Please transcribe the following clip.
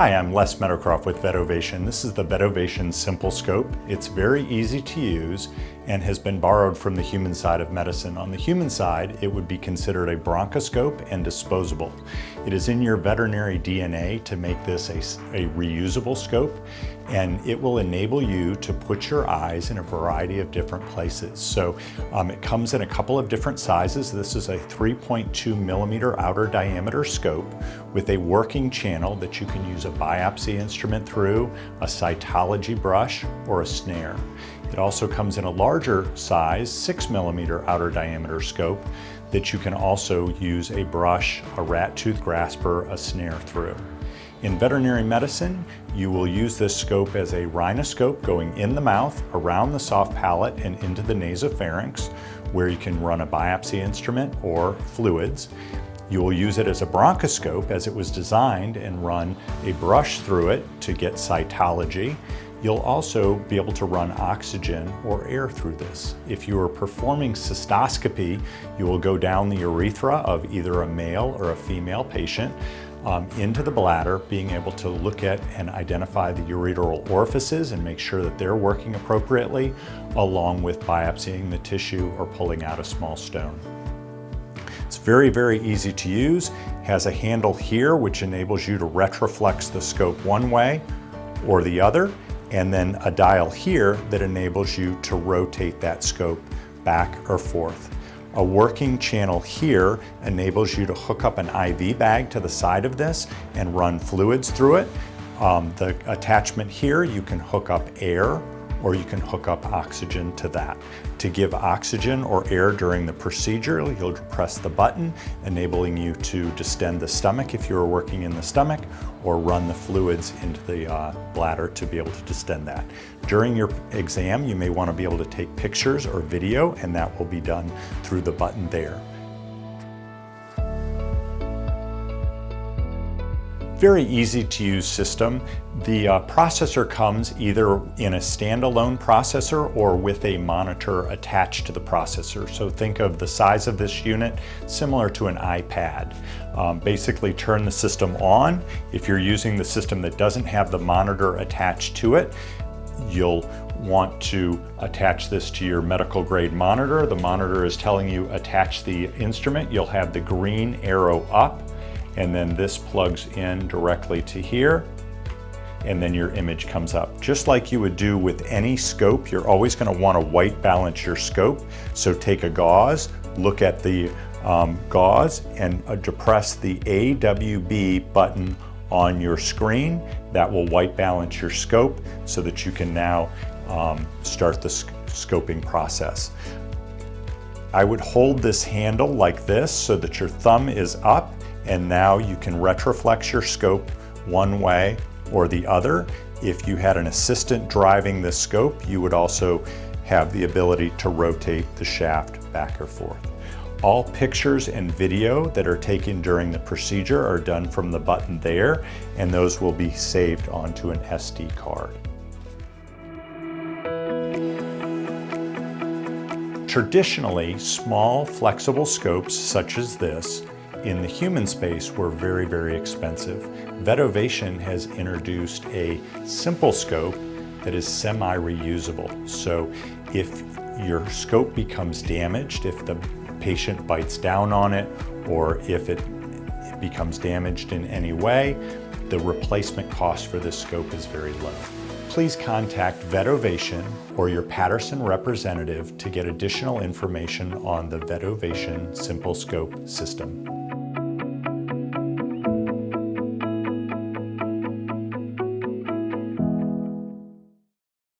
Hi, I'm Les Meadowcroft with VetOvation. This is the VetOvation SimpleScope. It's very easy to use and has been borrowed from the human side of medicine. On the human side, it would be considered a bronchoscope and disposable. It is in your veterinary DNA to make this a reusable scope, and it will enable you to put your eyes in a variety of different places. So it comes in a couple of different sizes. This is a 3.2 millimeter outer diameter scope with a working channel that you can use a biopsy instrument through, a cytology brush, or a snare. It also comes in a larger size, 6 millimeter outer diameter scope that you can also use a brush, a rat tooth grasper, a snare through. In veterinary medicine, you will use this scope as a rhinoscope going in the mouth, around the soft palate, and into the nasopharynx, where you can run a biopsy instrument or fluids. You will use it as a bronchoscope as it was designed and run a brush through it to get cytology. You'll also be able to run oxygen or air through this. If you are performing cystoscopy, you will go down the urethra of either a male or a female patient into the bladder, being able to look at and identify the ureteral orifices and make sure that they're working appropriately, along with biopsying the tissue or pulling out a small stone. It's very, very easy to use. It has a handle here which enables you to retroflex the scope one way or the other, and then a dial here that enables you to rotate that scope back or forth. A working channel here enables you to hook up an IV bag to the side of this and run fluids through it. The attachment here, you can hook up air or you can hook up oxygen to that. To give oxygen or air during the procedure, you'll press the button, enabling you to distend the stomach if you're working in the stomach, or run the fluids into the bladder to be able to distend that. During your exam, you may want to be able to take pictures or video, and that will be done through the button there. Very easy to use system. The processor comes either in a standalone processor or with a monitor attached to the processor. So think of the size of this unit similar to an iPad. Basically turn the system on. If you're using the system that doesn't have the monitor attached to it, you'll want to attach this to your medical grade monitor. The monitor is telling you attach the instrument. You'll have the green arrow up, and then this plugs in directly to here, and then your image comes up. Just like you would do with any scope, you're always going to want to white balance your scope. So take a gauze, look at the gauze, and depress the AWB button on your screen. That will white balance your scope so that you can now start the scoping process. I would hold this handle like this so that your thumb is up, and now you can retroflex your scope one way or the other. If you had an assistant driving the scope, you would also have the ability to rotate the shaft back or forth. All pictures and video that are taken during the procedure are done from the button there, and those will be saved onto an SD card. Traditionally, small flexible scopes such as this in the human space were very, very expensive. VetOvation has introduced a simple scope that is semi-reusable. So if your scope becomes damaged, if the patient bites down on it, or if it becomes damaged in any way, the replacement cost for this scope is very low. Please contact VetOvation or your Patterson representative to get additional information on the VetOvation SimpleScope system.